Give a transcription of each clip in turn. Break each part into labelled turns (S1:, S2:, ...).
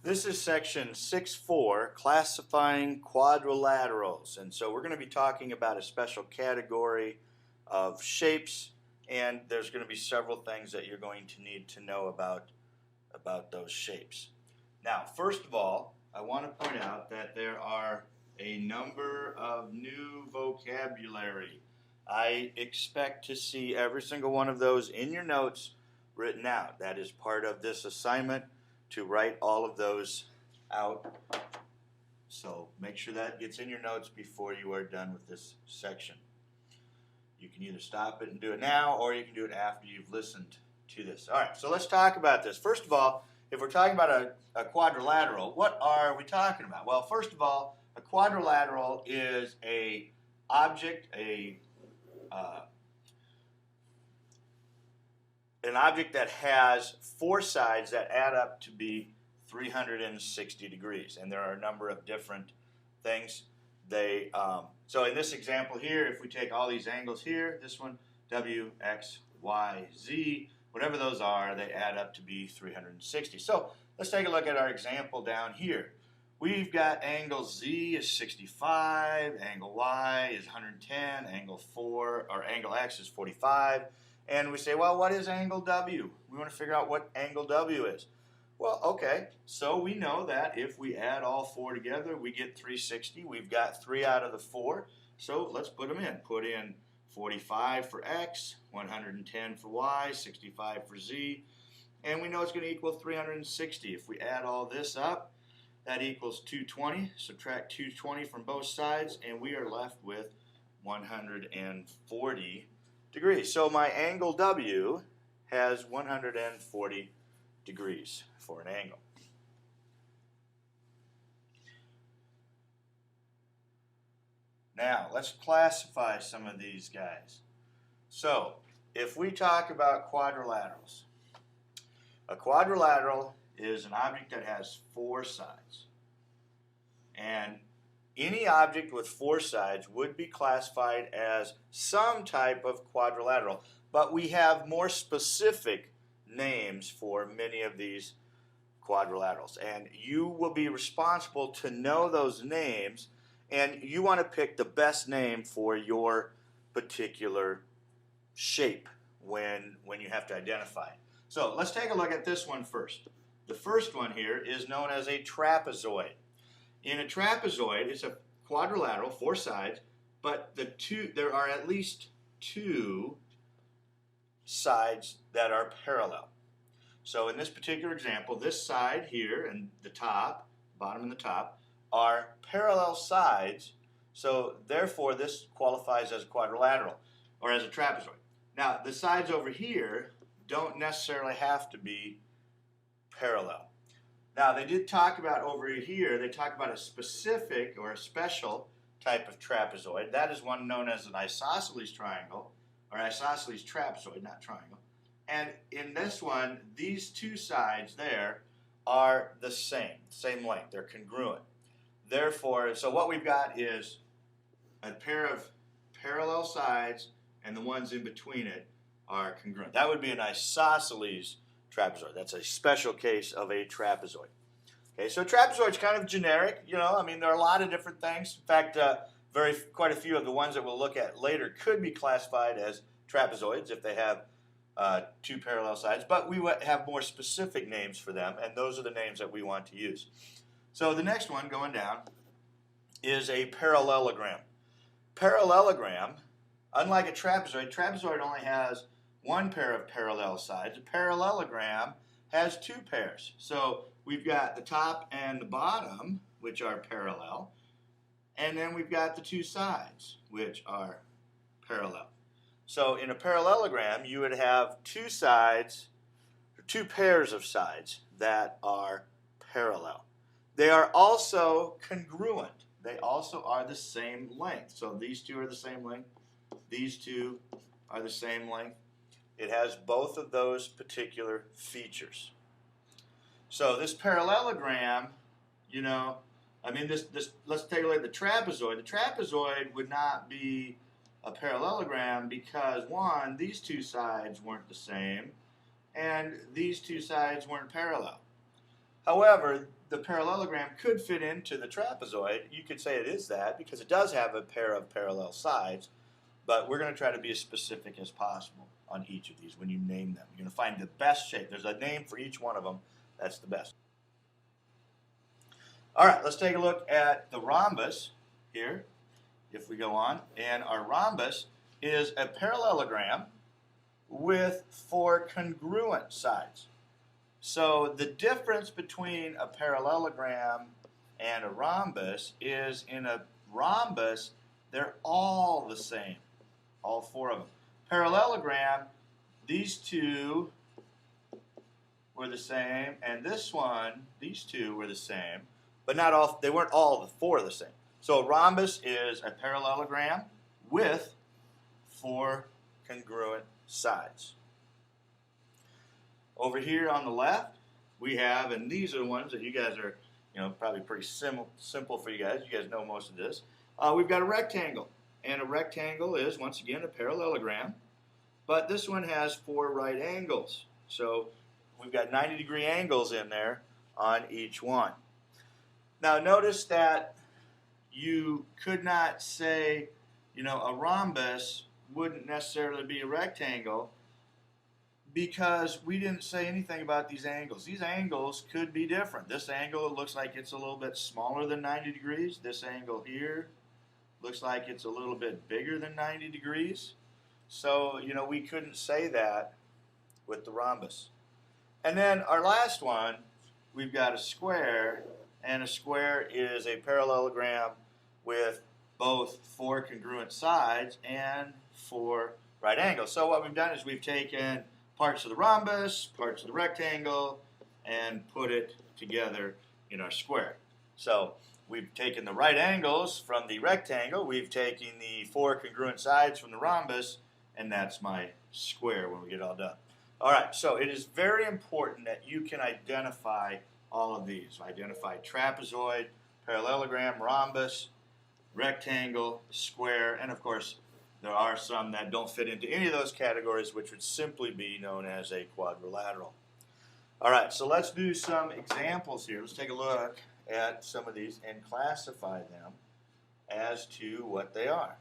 S1: This is section 6.4, classifying quadrilaterals. And so we're going to be talking about a special category of shapes, and there's going to be several things that you're going to need to know about those shapes. Now, first of all, I want to point out that there are a number of new vocabulary. I expect to see every single one of those in your notes written out. That is part of this assignment, to write all of those out. So make sure that gets in your notes before you are done with this section. You can either stop it and do it now, or you can do it after you've listened to this. All right, so let's talk about this. First of all, if we're talking about a quadrilateral, what are we talking about? Well, first of all, a quadrilateral is an object that has four sides that add up to be 360 degrees. And there are a number of different things. So in this example here, if we take all these angles here, this one, W, X, Y, Z, whatever those are, they add up to be 360. So let's take a look at our example down here. We've got angle Z is 65, angle Y is 110, angle X is 45. And we say, well, what is angle W? We want to figure out what angle W is. Well, okay, so we know that if we add all four together, we get 360. We've got 3 out of the 4, so let's put them in. Put in 45 for X, 110 for Y, 65 for Z, and we know it's going to equal 360. If we add all this up, that equals 220. Subtract 220 from both sides, and we are left with 140 degrees. So my angle W has 140 degrees for an angle. Now, let's classify some of these guys. So, if we talk about quadrilaterals, a quadrilateral is an object that has 4 sides. And any object with 4 sides would be classified as some type of quadrilateral, but we have more specific names for many of these quadrilaterals, and you will be responsible to know those names, and you want to pick the best name for your particular shape when you have to identify it. So let's take a look at this one first. The first one here is known as a trapezoid. In a trapezoid, it's a quadrilateral, 4 sides, but there are at least 2 sides that are parallel. So in this particular example, this side here and the top, bottom and the top, are parallel sides, so therefore this qualifies as a quadrilateral or as a trapezoid. Now the sides over here don't necessarily have to be parallel. Now they did talk about over here, they talk about a specific or a special type of trapezoid. That is one known as an isosceles triangle, or isosceles trapezoid, not triangle. And in this one, these 2 sides there are the same length. They're congruent. Therefore, so what we've got is a pair of parallel sides, and the ones in between it are congruent. That would be an isosceles trapezoid. That's a special case of a trapezoid. Okay, so trapezoid's kind of generic. You know, I mean, there are a lot of different things. In fact, quite a few of the ones that we'll look at later could be classified as trapezoids if they have 2 parallel sides, but we have more specific names for them, and those are the names that we want to use. So the next one going down is a parallelogram. Parallelogram, unlike a trapezoid only has 1 pair of parallel sides. A parallelogram has 2 pairs. So we've got the top and the bottom, which are parallel, and then we've got the 2 sides, which are parallel. So in a parallelogram, you would have 2 sides, or 2 pairs of sides that are parallel. They are also congruent. They also are the same length. So these 2 are the same length. These 2 are the same length. It has both of those particular features. So this parallelogram, you know, I mean, let's take a look at the trapezoid. The trapezoid would not be a parallelogram because, one, these 2 sides weren't the same, and these 2 sides weren't parallel. However, the parallelogram could fit into the trapezoid. You could say it is that because it does have a pair of parallel sides, but we're going to try to be as specific as possible on each of these when you name them. You're going to find the best shape. There's a name for each one of them. That's the best. All right, let's take a look at the rhombus here, if we go on. And our rhombus is a parallelogram with 4 congruent sides. So the difference between a parallelogram and a rhombus is in a rhombus, they're all the same, all 4 of them. Parallelogram, these 2 were the same, and this one, these 2 were the same, but not all. They weren't all the 4 the same. So a rhombus is a parallelogram with 4 congruent sides. Over here on the left, we have, and these are the ones that you guys are, probably pretty simple for you guys. You guys know most of this. We've got a rectangle, and a rectangle is, once again, a parallelogram, but this one has 4 right angles. So we've got 90-degree angles in there on each one. Now notice that you could not say, a rhombus wouldn't necessarily be a rectangle because we didn't say anything about these angles. These angles could be different. This angle looks like it's a little bit smaller than 90 degrees. This angle here looks like it's a little bit bigger than 90 degrees. So, we couldn't say that with the rhombus. And then our last one, we've got a square, and a square is a parallelogram with both 4 congruent sides and 4 right angles. So what we've done is we've taken parts of the rhombus, parts of the rectangle, and put it together in our square. So we've taken the right angles from the rectangle, we've taken the 4 congruent sides from the rhombus, and that's my square when we get all done. All right, so it is very important that you can identify all of these. Identify trapezoid, parallelogram, rhombus, rectangle, square, and of course there are some that don't fit into any of those categories, which would simply be known as a quadrilateral. All right, so let's do some examples here. Let's take a look at some of these and classify them as to what they are.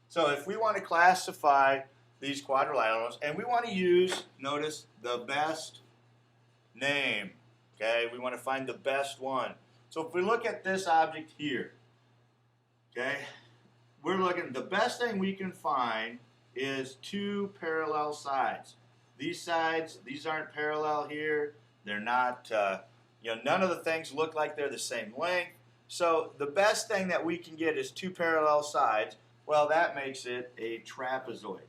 S1: So if we want to classify these quadrilaterals, and we want to use, notice, the best name. Okay, we want to find the best one. So if we look at this object here, okay, we're looking, the best thing we can find is 2 parallel sides. These sides, these aren't parallel here. They're not, none of the things look like they're the same length. So the best thing that we can get is 2 parallel sides. Well, that makes it a trapezoid.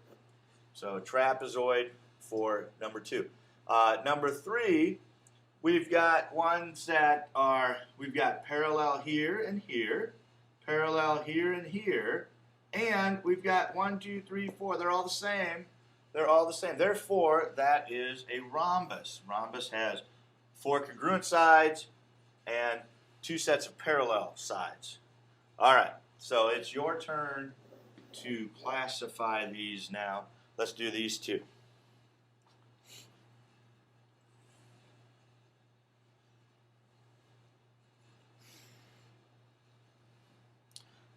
S1: So trapezoid for number 2. Number 3, we've got ones that are, we've got parallel here and here, parallel here and here, and we've got 1, 2, 3, 4. They're all the same. They're all the same. Therefore, that is a rhombus. Rhombus has 4 congruent sides and 2 sets of parallel sides. All right, so it's your turn to classify these now. Let's do these 2.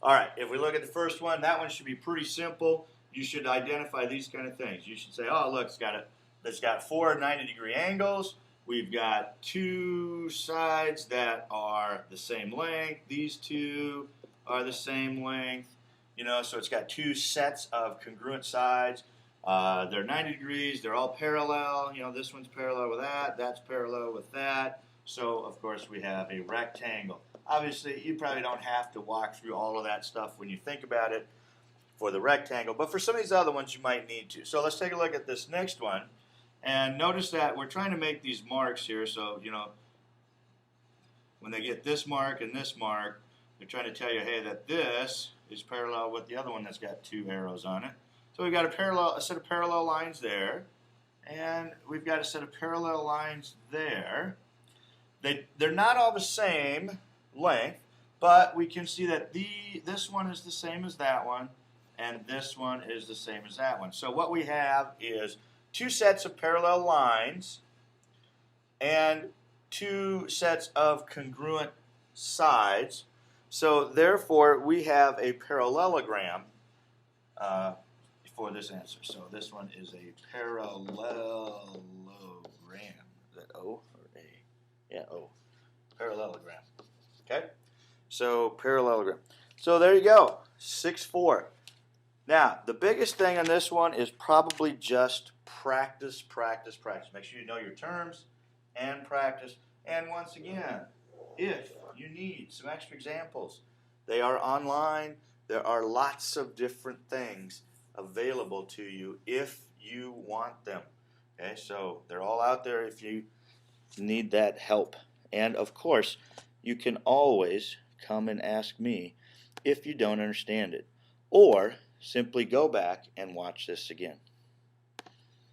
S1: All right, if we look at the first one, that one should be pretty simple. You should identify these kind of things. You should say, oh, look, it's got 4 90-degree angles. We've got 2 sides that are the same length. These 2 are the same length. So it's got 2 sets of congruent sides. They're 90 degrees. They're all parallel. This one's parallel with that. That's parallel with that. So, of course, we have a rectangle. Obviously, you probably don't have to walk through all of that stuff when you think about it for the rectangle, but for some of these other ones, you might need to. So let's take a look at this next one, and notice that we're trying to make these marks here, so, when they get this mark and this mark, they're trying to tell you, hey, that this is parallel with the other one that's got 2 arrows on it. So we've got a set of parallel lines there, and we've got a set of parallel lines there. They're not all the same length, but we can see that this one is the same as that one, and this one is the same as that one. So what we have is 2 sets of parallel lines, and two sets of congruent sides. So therefore, we have a parallelogram for this answer. So this one is a parallelogram. Is that O or A? Yeah, O. Parallelogram. Okay? So parallelogram. So there you go. 6-4. Now, the biggest thing on this one is probably just practice, practice, practice. Make sure you know your terms and practice. And once again, if you need some extra examples, they are online. There are lots of different things available to you if you want them. Okay, so they're all out there if you need that help. And of course, you can always come and ask me if you don't understand it, or simply go back and watch this again.